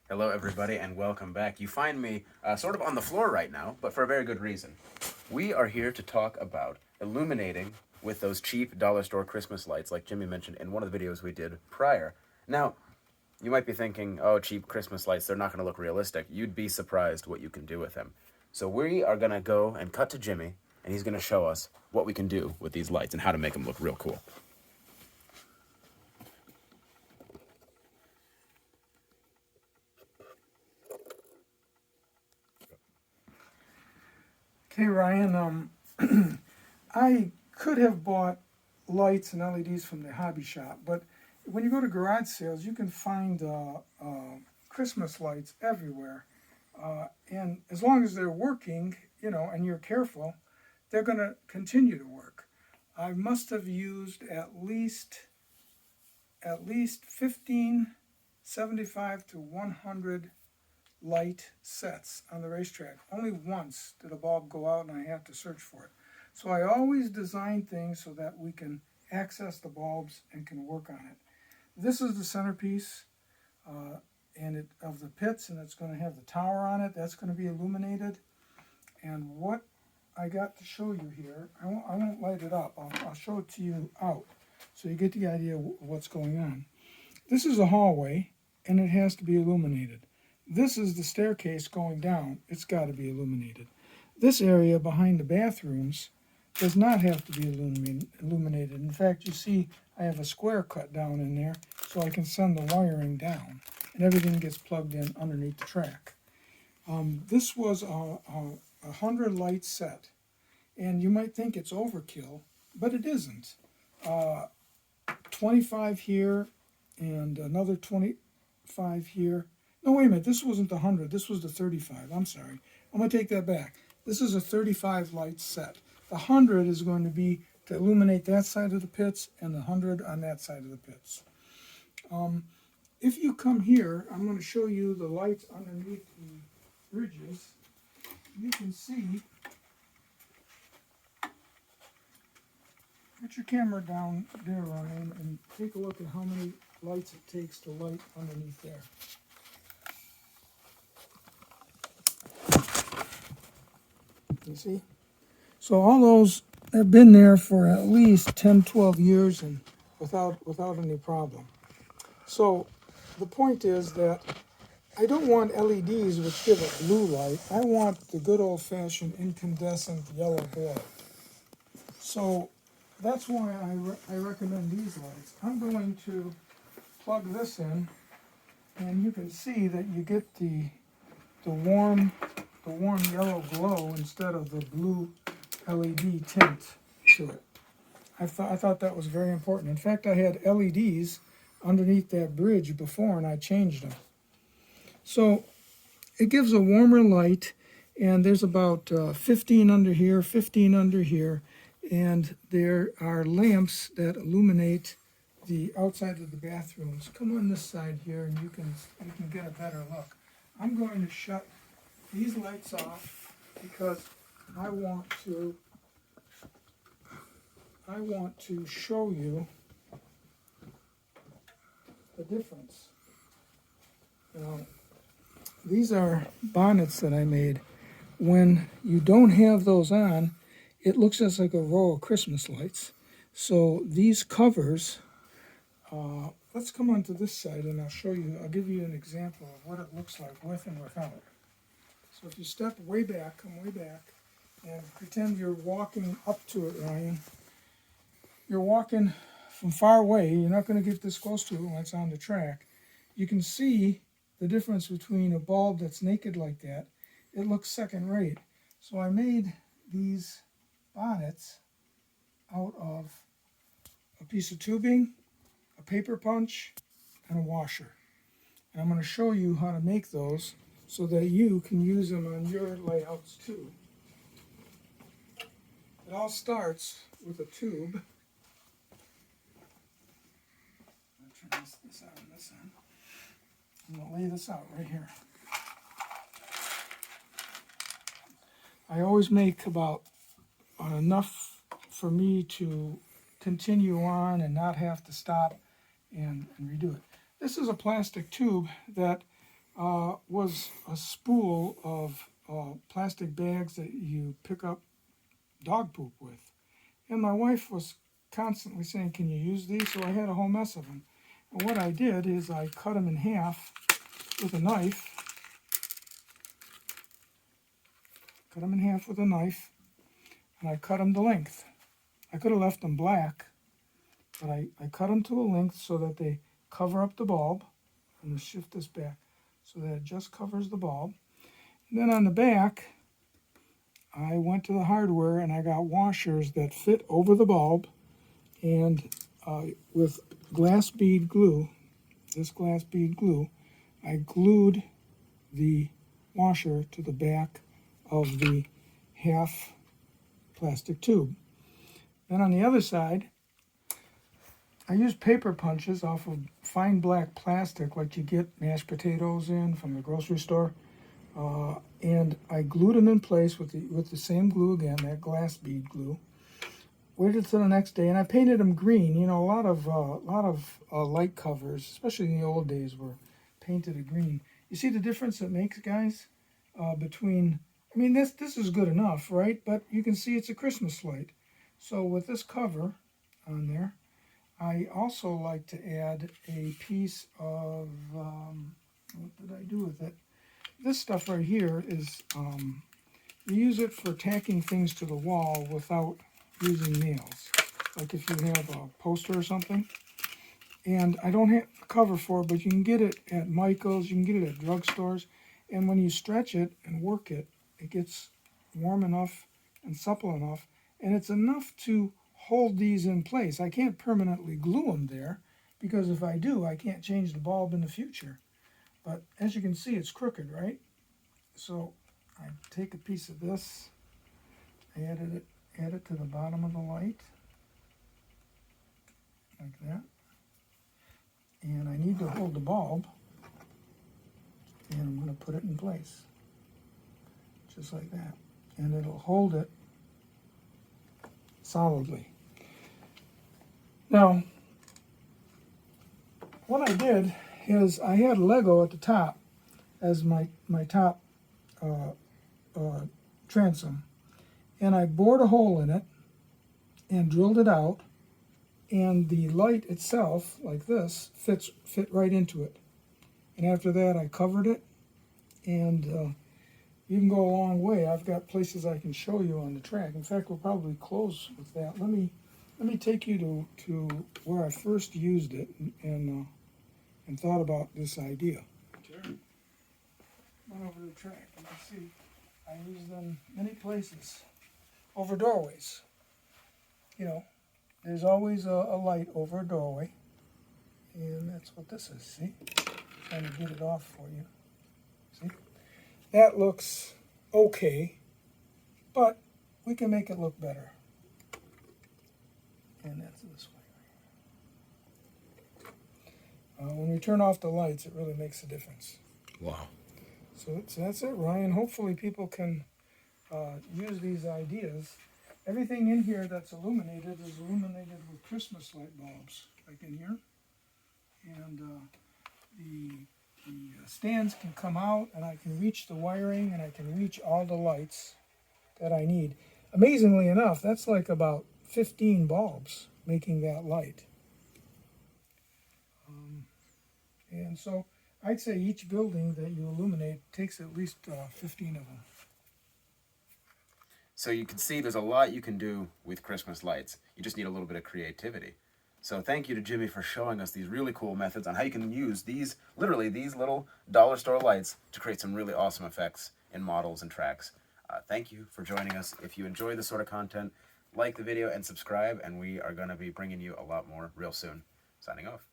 Hello, everybody, and welcome back. You find me sort of on the floor right now, but for a very good reason. We are here to talk about illuminating with those cheap dollar store Christmas lights, like Jimmy mentioned in one of the videos we did prior. Now, you might be thinking, oh, cheap Christmas lights, they're not going to look realistic. You'd be surprised what you can do with them. So we are going to go and cut to Jimmy, and he's going to show us what we can do with these lights and how to make them look real cool. Okay, Ryan, I could have bought lights and LEDs from the hobby shop, but when you go to garage sales, you can find Christmas lights everywhere. And as long as they're working, and you're careful, they're going to continue to work. I must have used at least 15, 75 to 100 light sets on the racetrack. Only once did a bulb go out and I have to search for it. So I always design things so that we can access the bulbs and can work on it. This is the centerpiece of the pits, and it's going to have the tower on it. That's going to be illuminated. And what I got to show you here, I won't light it up. I'll show it to you out so you get the idea of what's going on. This is a hallway, and it has to be illuminated. This is the staircase going down. It's got to be illuminated. This area behind the bathrooms does not have to be illuminated. In fact, you see I have a square cut down in there so I can send the wiring down and everything gets plugged in underneath the track. This was a 100 light set, and you might think it's overkill, but it isn't. 25 here and another 25 here. No, wait a minute, this wasn't the 100, this was the 35. I'm sorry. I'm going to take that back. This is a 35 light set. The 100 is going to be to illuminate that side of the pits and the 100 on that side of the pits. If you come here, I'm going to show you the lights underneath the bridges. You can see, put your camera down there, Ryan, and take a look at how many lights it takes to light underneath there. You see? So all those have been there for at least 10, 12 years and without any problem. So the point is that I don't want LEDs which give a blue light. I want the good old-fashioned incandescent yellow glow. So that's why I recommend these lights. I'm going to plug this in, and you can see that you get the warm yellow glow instead of the blue LED tint to it. I thought that was very important. In fact, I had LEDs underneath that bridge before, and I changed them. So it gives a warmer light, and there's about 15 under here, 15 under here, and there are lamps that illuminate the outside of the bathrooms. Come on this side here, and you can get a better look. I'm going to shut these lights off because I want to show you the difference. Now, these are bonnets that I made. When you don't have those on, it looks just like a row of Christmas lights. So these covers, let's come onto this side and I'll give you an example of what it looks like with and without. So if you step way back, come way back, and pretend you're walking up to it, Ryan. You're walking from far away. You're not going to get this close to it when it's on the track. You can see the difference between a bulb that's naked like that. It looks second rate. So I made these bonnets out of a piece of tubing, a paper punch, and a washer. And I'm going to show you how to make those so that you can use them on your layouts too. It all starts with a tube. I'll turn this out on this end. I'm going to lay this out right here. I always make about enough for me to continue on and not have to stop and redo it. This is a plastic tube that was a spool of plastic bags that you pick up dog poop with. And my wife was constantly saying, can you use these? So I had a whole mess of them. And what I did is I cut them in half with a knife. Cut them in half with a knife, and I cut them to length. I could have left them black, but I cut them to a length so that they cover up the bulb. I'm going to shift this back so that it just covers the bulb. And then on the back, I went to the hardware and I got washers that fit over the bulb, and with glass bead glue, this glass bead glue, I glued the washer to the back of the half plastic tube. Then on the other side, I used paper punches off of fine black plastic like you get mashed potatoes in from the grocery store, and I glued them in place with the same glue again, that glass bead glue. Waited till the next day, and I painted them green. You know, a lot of light covers, especially in the old days, were painted a green. You see the difference it makes, guys, between. I mean, this is good enough, right? But you can see it's a Christmas light. So with this cover on there, I also like to add a piece of, what did I do with it? This stuff right here is, you use it for tacking things to the wall without using nails. Like if you have a poster or something. And I don't have a cover for it, but you can get it at Michael's, you can get it at drugstores. And when you stretch it and work it, it gets warm enough and supple enough, and it's enough to hold these in place. I can't permanently glue them there, because if I do, I can't change the bulb in the future. But as you can see, it's crooked, right? So I take a piece of this, add it to the bottom of the light, like that. And I need to hold the bulb, and I'm going to put it in place. Just like that, and it'll hold it solidly. Now, what I did is I had Lego at the top as my top transom, and I bored a hole in it and drilled it out, and the light itself, like this, fit right into it. And after that, I covered it, and you can go a long way. I've got places I can show you on the track. In fact, we'll probably close with that. Let me take you to where I first used it and thought about this idea. Sure. Went over the track. You can see I use them many places. Over doorways. You know, there's always a light over a doorway, and that's what this is. See, trying to get it off for you. See. That looks okay, but we can make it look better. And that's this way. When we turn off the lights, it really makes a difference. Wow. So that's it, Ryan. Hopefully people can use these ideas. Everything in here that's illuminated is illuminated with Christmas light bulbs, like in here. And the stands can come out, and I can reach the wiring, and I can reach all the lights that I need. Amazingly enough, that's like about 15 bulbs making that light. And so I'd say each building that you illuminate takes at least 15 of them. So you can see there's a lot you can do with Christmas lights. You just need a little bit of creativity. So thank you to Jimmy for showing us these really cool methods on how you can use these, literally these little dollar store lights to create some really awesome effects in models and tracks. Thank you for joining us. If you enjoy this sort of content, like the video and subscribe, and we are going to be bringing you a lot more real soon. Signing off.